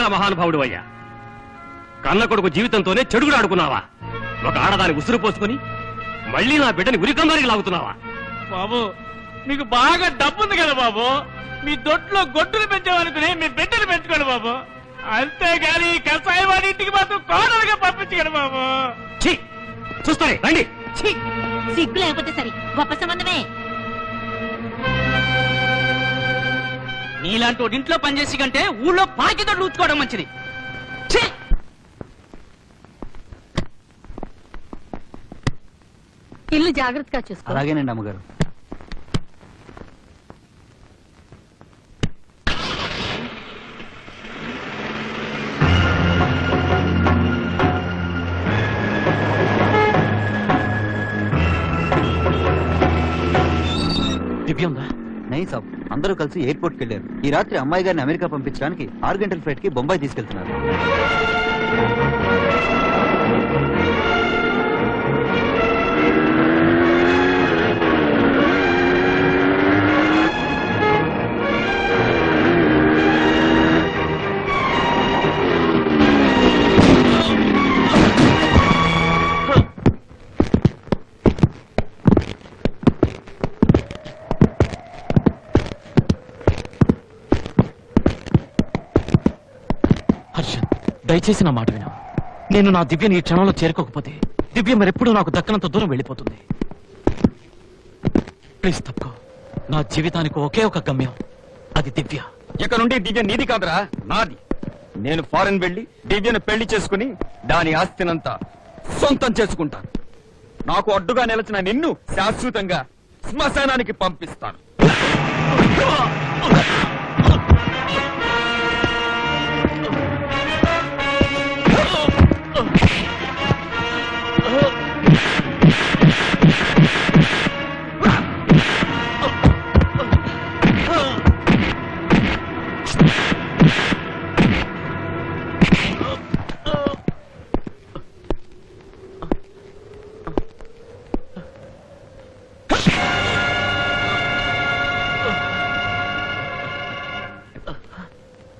నిజంగా మహానుభావుడు అయ్యా. కన్న కొడుకు జీవితంతోనే చెడుగుడు ఆడుకున్నావా? ఒక ఆడదాని ఉసురు పోసుకుని మళ్ళీ నా బిడ్డని ఉరికందానికి లాగుతున్నావా? బాబు మీకు బాగా డబ్బుంది కదా బాబు, మీ దొడ్లో గొడ్డులు పెంచామనుకుని మీ బిడ్డలు పెంచుకోండి బాబు, అంతేగాని కసాయి వాడి ఇంటికి మాత్రం కోడలుగా పంపించగలరు బాబు. చూస్తాయి రండి. సిగ్గు లేకపోతే సరి, గొప్ప సంబంధమే. నీలాంటి వాడి ఇంట్లో పనిచేసి కంటే ఊళ్ళో పాకిదొడ్లు ఊచుకోవడం మంచిది. ఇల్లు జాగ్రత్తగా చూసుకో. అలాగేనండి అమ్మగారు. దివ్య ఉందా? నై సాబ్, అందరూ కలిసి ఎయిర్పోర్ట్కి వెళ్ళారు. ఈ రాత్రి అమ్మాయి గారిని అమెరికా పంపించడానికి 6 గంటల ఫ్లైట్ కి బొంబాయి తీసుకెళ్తున్నారు. దయచేసి నా మాట విను. నేను నా దివ్యని ఈ క్షణంలో చేరుకోకపోతే దివ్య మరెప్పుడు నాకు దక్కనంత దూరం వెళ్ళిపోతుంది. ప్లీజ్ తప్పుకో. నా జీవితానికి ఒకే ఒక గమ్యం, అది దివ్య. ఇక నుండి దివ్య నీది కాదురా, నాది. నేను ఫారెన్ వెళ్లి దివ్యను పెళ్లి చేసుకుని దాని ఆస్తినంతా సొంతం చేసుకుంటాను. నాకు అడ్డుగా నిలిచిన నిన్ను శాశ్వతంగా శ్మశానానికి పంపిస్తాను.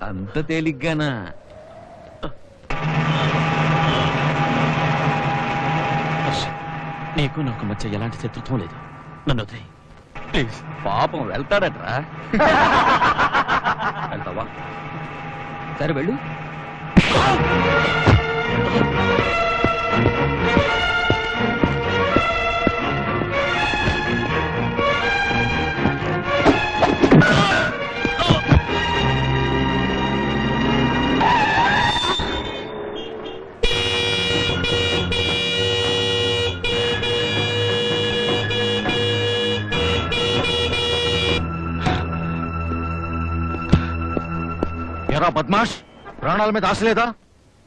అంత తేలిగ్గానా? నీకు నాకు మధ్య ఎలాంటి శత్రుత్వం లేదు. నన్ను వదిలేయ్ ప్లీజ్. పాపం వెళ్తాడట్రా. వెళ్తావా? సరే వెళ్ళు. ఎరా బద్మాష్, ప్రాణాల మీద ఆశ లేదా?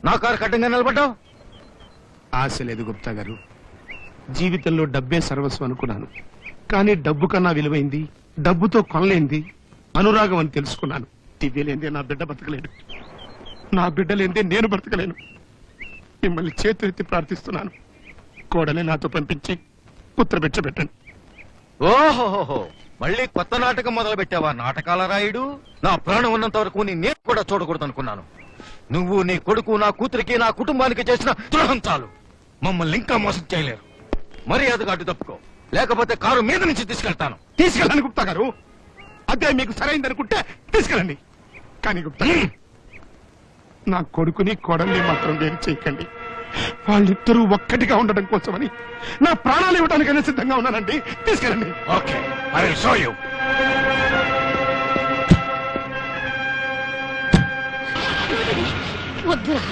నా కారు కడ్డంగా నిలబడ్డావు. ఆశ లేదు గుప్తా గారు. జీవితంలో డబ్బే సర్వస్వం అనుకున్నాను, కానీ డబ్బు కన్నా విలువైంది, డబ్బుతో కొనలేంది అనురాగం అని తెలుసుకున్నాను. దివ్య లేదే నా బిడ్డ బతకలేడు, నా బిడ్డ లేదే నేను బ్రతకలేను. మిమ్మల్ని చేతులెత్తి ప్రార్థిస్తున్నాను, కోడలే నాతో పంపించి పుత్రభిక్ష పెట్టండి. ఓహోహో, మళ్ళీ కొత్త నాటకం మొదలు పెట్టావా నాటకాల రాయుడు? నా ప్రాణం ఉన్నంత వరకు నేను కూడా చూడకూడదు అనుకున్నాను. నువ్వు, నీ కొడుకు, నా కూతురికి, నా కుటుంబానికి చేసిన ద్రోహం చాలు. మమ్మల్ని ఇంకా మోసం చేయలేరు. మర్యాదగా అడ్డు తప్పుకో, లేకపోతే కారు మీద నుంచి తీసుకెళ్తాను. తీసుకెళ్ళండి గుప్తా గారు, అదే మీకు సరైంది అనుకుంటే తీసుకెళ్ళండి. కానీ గుప్తా గారు, నా కొడుకుని కోడల్ని మాత్రం వేరు చేయకండి. వాళ్ళిద్దరూ ఒక్కటిగా ఉండడం కోసమని నా ప్రాణాలు ఇవ్వడానికైనా సిద్ధంగా ఉన్నానండి. తీసుకెళ్ళండి. Okay, I will show you. వద్దురా.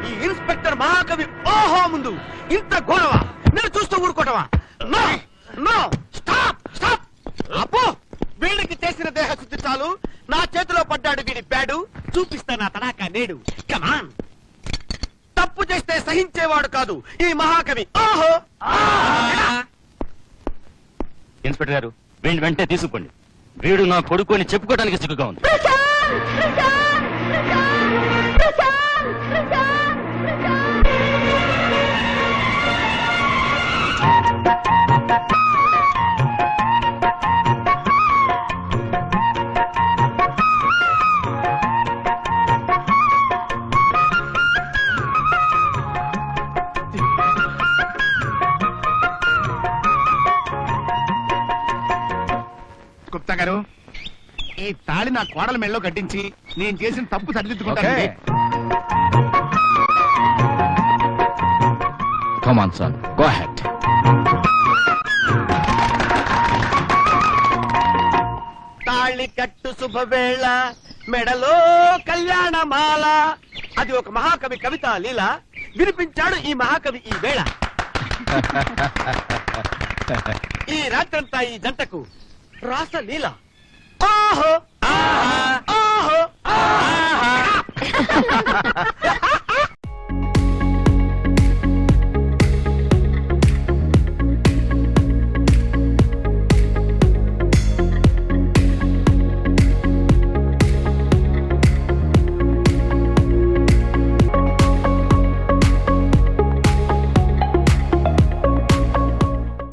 ఈ ఇన్స్పెక్టర్ మహాకవి ఓహో ముందు ఇంత ఘోరవా? నేను చూస్తూ ఊరుకోవటమా? No no, stop stop. అబ్బో, వీళ్ళకి చేసిన దేహశుద్ధి చాలు. నా చేతిలో పడ్డాడు వీడి బ్యాడు. చూపిస్తా నా తడాకా నేడు. కమాన్. తప్పు చేస్తే సహించేవాడు కాదు ఈ మహాకవి. ఓహో. ఇన్స్పెక్టర్ గారు వీడిని వెంటనే తీసుకుపోండి. వీడు నా కొడుకు అని చెప్పుకోవడానికి సిగ్గుగా ఉంది. గుప్తా గారు, ఈ తాళి నా కోడల మెళ్ళలో కట్టించి నేను చేసిన తప్పు సరిదిద్దుకుంటాను. Okay. Come on, son. Go ahead. తాళి కట్టు శుభవేళ, మెడలో కళ్యాణమాల. అది ఒక మహాకవి కవిత లీల. వినిపించాడు ఈ మహాకవి ఈ వేళ. ఈ రాత్రంతా ఈ జంటకు రాస లీల. ఓహో.